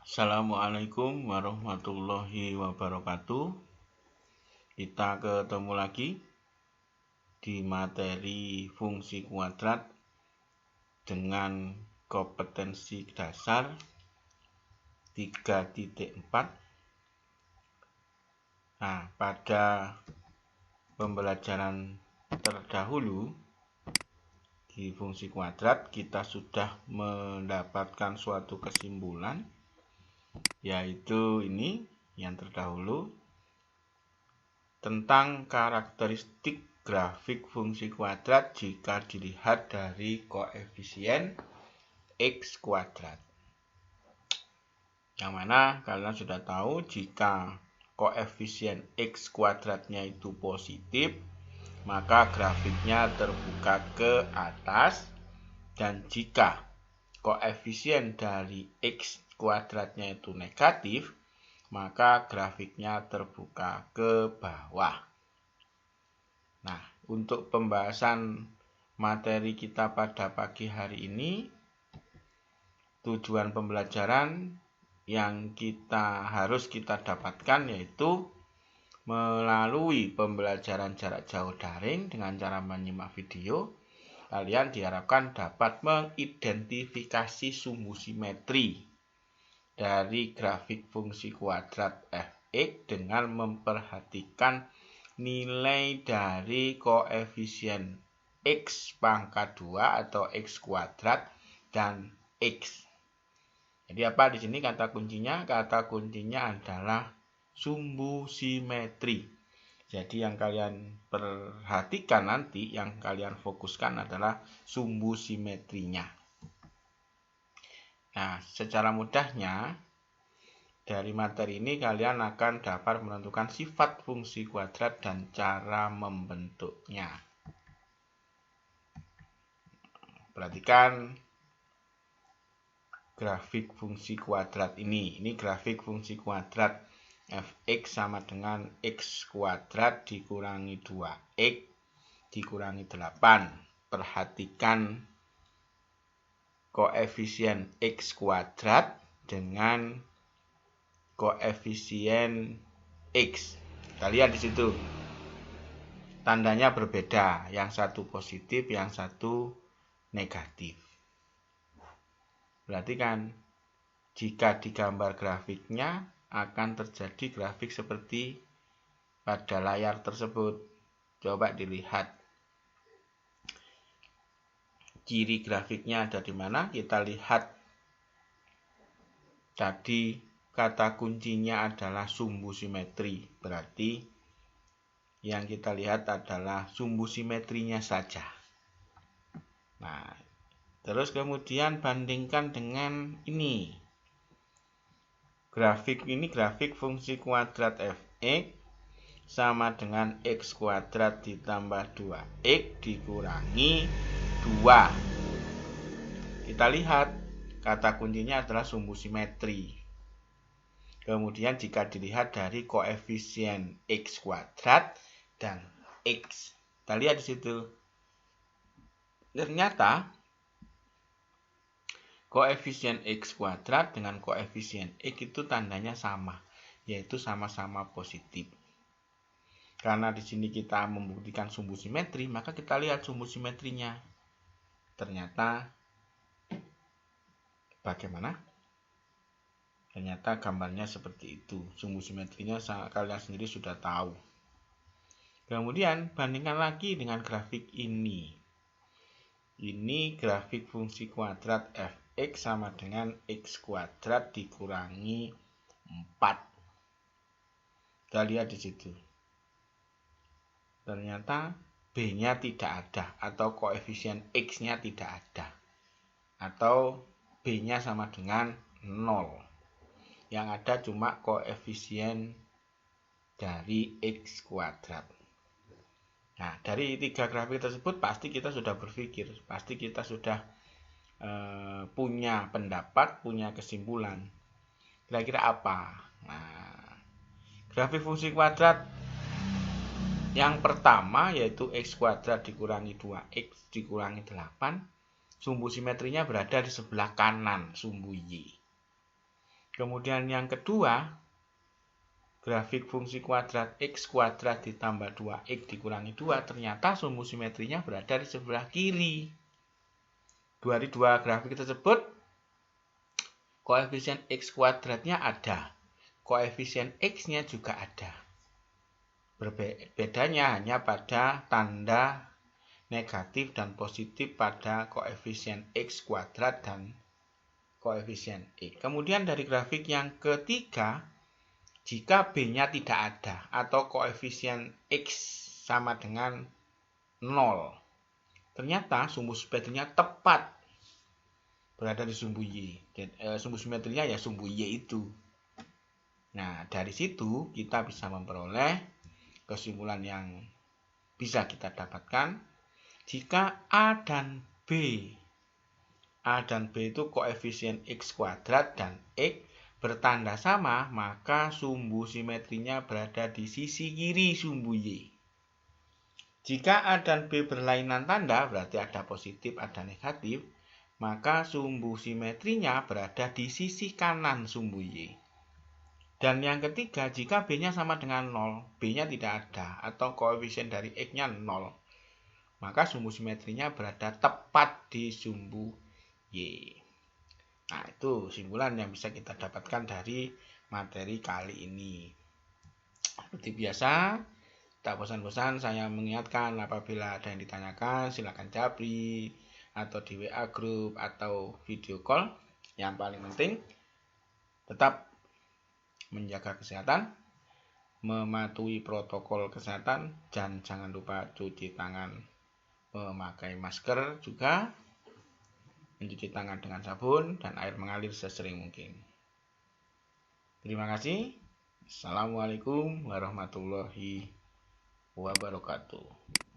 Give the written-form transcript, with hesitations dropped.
Assalamualaikum warahmatullahi wabarakatuh. Kita ketemu lagi di materi fungsi kuadrat dengan kompetensi dasar 3.4. Nah, pada pembelajaran terdahulu di fungsi kuadrat kita sudah mendapatkan suatu kesimpulan, yaitu ini yang terdahulu tentang karakteristik grafik fungsi kuadrat jika dilihat dari koefisien x kuadrat. Yang mana kalian sudah tahu jika koefisien x kuadratnya itu positif, maka grafiknya terbuka ke atas, dan jika koefisien dari x kuadratnya itu negatif, maka grafiknya terbuka ke bawah. Nah, untuk pembahasan materi kita pada pagi hari ini, tujuan pembelajaran yang harus kita dapatkan yaitu melalui pembelajaran jarak jauh daring dengan cara menyimak video, kalian diharapkan dapat mengidentifikasi sumbu simetri dari grafik fungsi kuadrat f(x) dengan memperhatikan nilai dari koefisien x pangkat 2 atau x kuadrat dan x. Jadi apa di sini kata kuncinya? Kata kuncinya adalah sumbu simetri. Jadi yang kalian perhatikan nanti, yang kalian fokuskan adalah sumbu simetrinya. Nah, secara mudahnya dari materi ini kalian akan dapat menentukan sifat fungsi kuadrat dan cara membentuknya. Perhatikan grafik fungsi kuadrat ini. Ini grafik fungsi kuadrat f(x) sama dengan x kuadrat dikurangi 2x dikurangi 8. Perhatikan koefisien x kuadrat dengan koefisien x. Kita lihat di situ. Tandanya berbeda, yang satu positif, yang satu negatif. Berarti kan jika digambar grafiknya akan terjadi grafik seperti pada layar tersebut. Coba dilihat. Ciri grafiknya ada di mana? Kita lihat. Tadi kata kuncinya adalah sumbu simetri. Berarti yang kita lihat adalah sumbu simetrinya saja. Nah, terus kemudian bandingkan dengan ini. Grafik ini grafik fungsi kuadrat f(x) sama dengan x kuadrat ditambah 2x dikurangi 2. Kita lihat kata kuncinya adalah sumbu simetri. Kemudian jika dilihat dari koefisien x kuadrat dan x. Kita lihat di situ. Ternyata koefisien x kuadrat dengan koefisien x itu tandanya sama, yaitu sama-sama positif. Karena di sini kita membuktikan sumbu simetri, maka kita lihat sumbu simetrinya. Ternyata bagaimana? Ternyata gambarnya seperti itu. Sumbu simetrinya kalian sendiri sudah tahu. Kemudian bandingkan lagi dengan grafik ini. Ini grafik fungsi kuadrat f(x) sama dengan x kuadrat dikurangi 4. Kita lihat di situ. Ternyata b-nya tidak ada atau koefisien x-nya tidak ada. Atau b-nya sama dengan 0. Yang ada cuma koefisien dari x kuadrat. Nah, dari 3 grafik tersebut pasti kita sudah berpikir, pasti kita sudah punya pendapat, punya kesimpulan. Kira-kira apa? Nah, grafik fungsi kuadrat yang pertama yaitu x kuadrat dikurangi 2x dikurangi 8, sumbu simetrinya berada di sebelah kanan sumbu y. Kemudian yang kedua, grafik fungsi kuadrat X kuadrat ditambah 2X dikurangi 2, ternyata sumbu simetrinya berada di sebelah kiri. Dari dua grafik tersebut, koefisien X kuadratnya ada, koefisien X-nya juga ada. Bedanya hanya pada tanda negatif dan positif pada koefisien X kuadrat dan koefisien X. Kemudian dari grafik yang ketiga, jika B-nya tidak ada atau koefisien X sama dengan 0, ternyata sumbu simetrinya tepat berada di sumbu Y. Sumbu simetrinya ya sumbu Y itu. Nah, dari situ kita bisa memperoleh kesimpulan yang bisa kita dapatkan jika A dan B itu koefisien X kuadrat dan X bertanda sama, maka sumbu simetrinya berada di sisi kiri sumbu Y. Jika A dan B berlainan tanda, berarti ada positif, ada negatif, maka sumbu simetrinya berada di sisi kanan sumbu Y. Dan yang ketiga, jika B-nya sama dengan 0, B-nya tidak ada, atau koefisien dari X-nya 0, maka sumbu simetrinya berada tepat di sumbu Y. Nah, itu kesimpulan yang bisa kita dapatkan dari materi kali ini. Seperti biasa, tak bosan-bosan saya mengingatkan apabila ada yang ditanyakan, silakan japri, atau di WA group, atau video call. Yang paling penting, tetap menjaga kesehatan, mematuhi protokol kesehatan, dan jangan lupa cuci tangan, memakai masker juga, mencuci tangan dengan sabun dan air mengalir sesering mungkin. Terima kasih. Assalamualaikum warahmatullahi wabarakatuh.